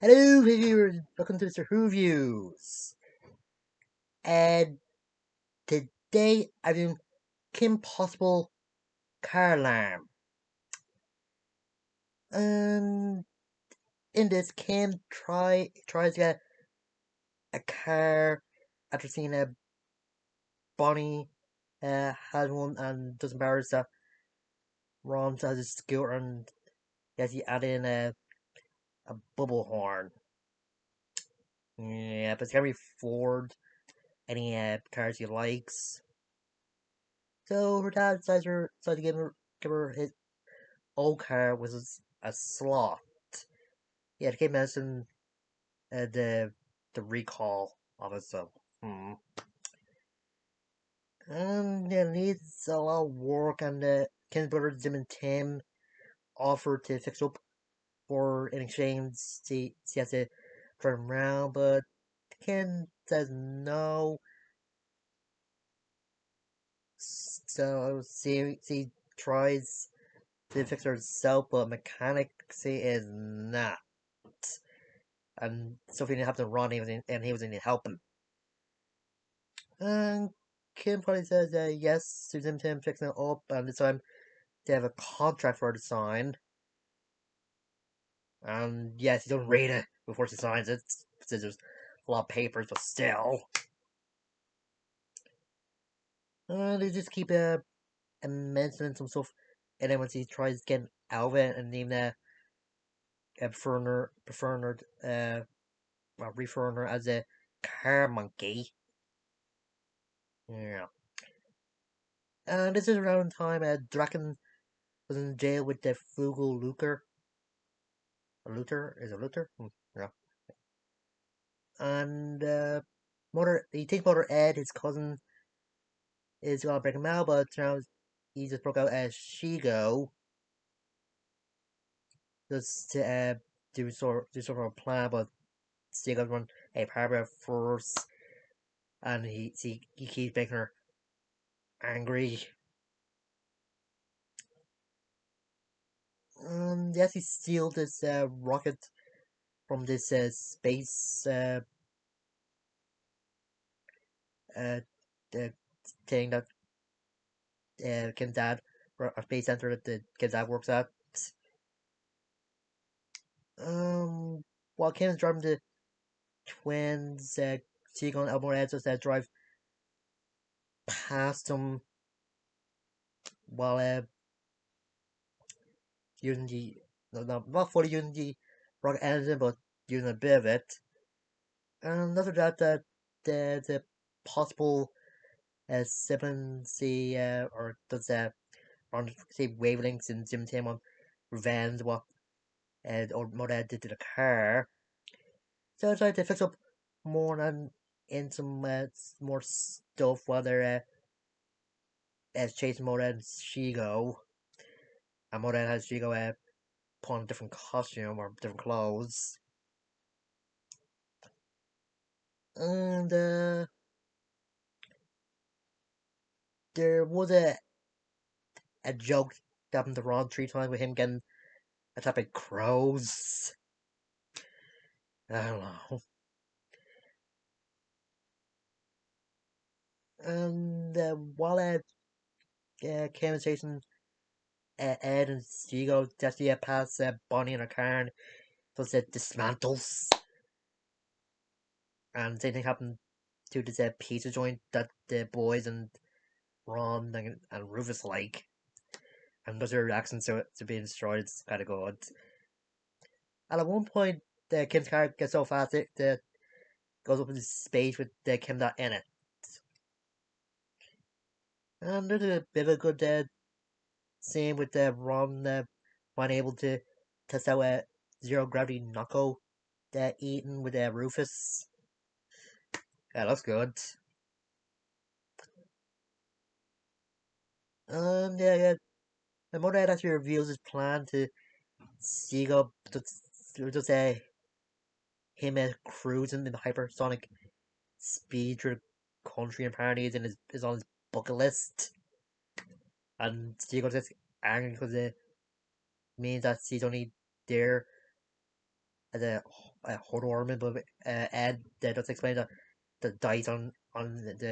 Hello, viewers. Welcome to Mr. Who Views. And today I'm doing Kim Possible car alarm. Um, in this, Kim tries to get a car after seeing a Bonnie has one and doesn't embarrass that Ron has a scooter and he add in a bubble horn. Yeah, but it's gonna be Ford. Any cars he likes. So her dad decides to give her his old car was a slot. Yeah, it came mention the recall of it. So, and yeah, it needs a lot of work. And Ken's brothers Jim and Tim offered to fix up for in exchange. She has to drive him around, but Ken says no. So she tries to fix herself, but mechanic say is not. And Sophie didn't have to run, and he was in helping. And Kim probably says yes, Susan Tim fixing it up, and this time they have a contract for her to sign. And yes, he doesn't read it before she signs it, since there's a lot of papers, but still. And they just keep mentioning some stuff, and then when she tries getting out of it, and even referring her as a car monkey. Yeah. And this is around the time Draken was in jail with the Frugal Luther. Luther? Is it Luther? Yeah. And he thinks Mother Ed, his cousin, is gonna break him out, but now he just broke out as Shigo just to do sort of a plan, but Shigo's run a paragraph first, and he keeps making her angry. Yes, he steals this rocket from this space uh, uh, thing that Kim's dad, or a space center that the Kim's dad works at. Um, while Kim's driving the twins, Seagull and Elmore Ed just drive past them while using the not fully using the rocket engine, but using a bit of it. And after that, the possible sibling see or does on say wavelengths and Jim Tim on revenge what old mother did to the car. So I tried to fix up more and in some more stuff while they're chasing Mother and Shigo. And Mother has Shigo put on a different costume or different clothes. And there was a joke that happened to Ron 3 times with him getting attacked by crows. I don't know. And while Cam is chasing Ed and Shigo, Jesse pass Bonnie in her car and does it dismantles. And same thing happened to this pizza joint that the boys and Ron and Rufus like. And those are reactions to being destroyed. It's kind of good. And at one point, Kim's car gets so fast it goes up into space with Kim Dot in it. And there's a bit of a good scene with Ron being able to test out a zero gravity knuckle eaten with Rufus. Yeah, that's good. Yeah. The mother actually reveals his plan to Seagull just him cruising in hypersonic speed through the country, and apparently is on his bucket list. And Seagull gets angry because it means that he's only there as a horror ornament, but Ed does explain that the dice on his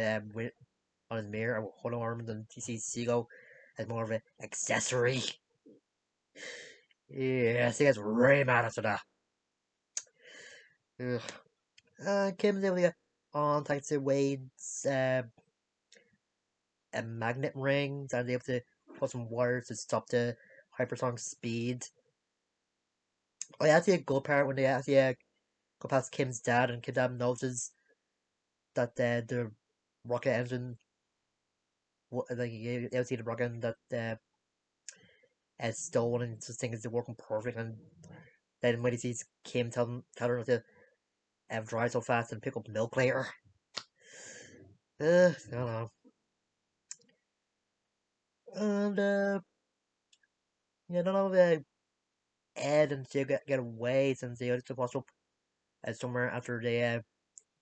mirror or horror ornament, and he sees Seagull as more of an accessory. Yeah, I think that's really mad after that. Ugh. Kim's able to get on thanks to Wade's magnet rings and able to put some wires to stop the hypersonic speed. Oh, yeah, actually a good part when they actually go past Kim's dad, and Kim's dad notices that the rocket engine, like you see the rocket engine that is stolen, and just thinks it's working perfect. And then when he sees Kim tell her to drive so fast and pick up milk later, I don't know. And yeah, I don't know if Ed and Jill get away since they are supposed to somewhere after they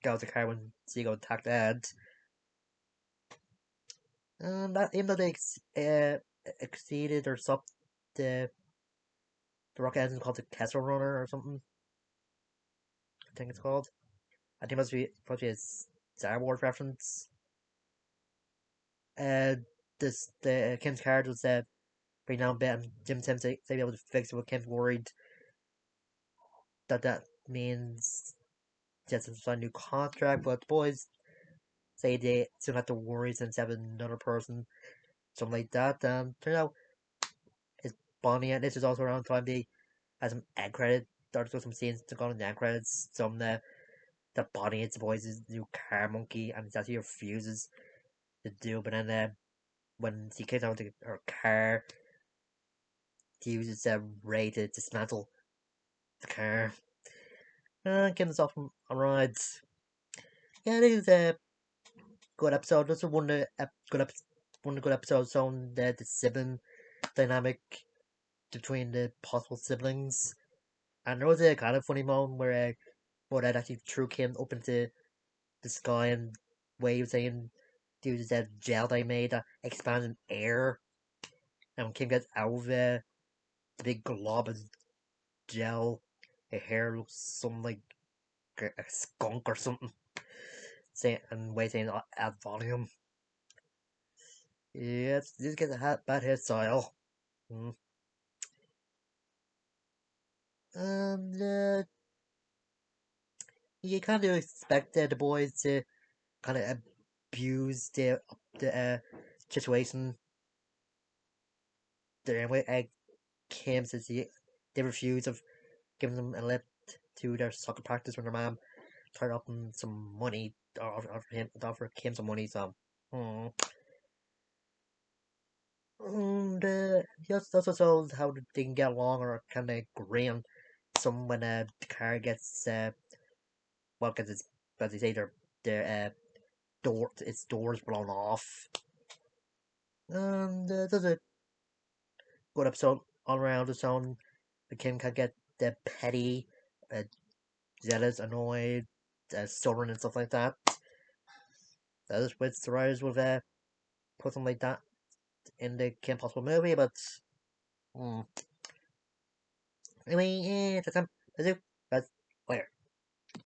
got out the car when Seagull attacked Ed. And that even though they exceeded or stopped the the rocket engine called the Kessel Runner or something, I think it's called. I think it must be supposed to be a Star Wars reference. Uh, this the Kim's card was bring down bit, and Jim Sims to be able to fix it. But Kim's worried that means just a new contract. But the boys say they still have to worry since they have another person, something like that. Turns out it's Bonnie, and this is also around the time they had some end credit. There's some scenes to go on the end credits. Some the Bonnie it's the boys' new car monkey, and it's actually refuses to do. But then when she kicks out her car, he uses Ray to dismantle the car. Getting us off on rides. Yeah, this is a good episode. This is one of the good episodes on the sibling dynamic between the possible siblings. And there was a kind of funny moment where Dad actually threw Kim up into the sky, and Wade was saying he was that gel they made that expands in air. And when Kim gets out of the big glob of gel, her hair looks something like a skunk or something. And Wade saying add volume. Yeah, this gets a bad hairstyle. Mm. And you kind of expect the boys to kind of abuse the situation. Their way Kim says they refuse of giving them a lift to their soccer practice when their mom tried to offer them some money, or offer Kim some money. So, hmm. And he also shows how they can get along or kind of agree on some when the car gets well, because it's as they say their its doors blown off. And there's a good episode all around its own. The Kim can get the petty, uh, jealous, annoyed, stubborn, and stuff like that. That is which the writers would put something like that in the Kim Possible movie, but anyway, yeah, that's it.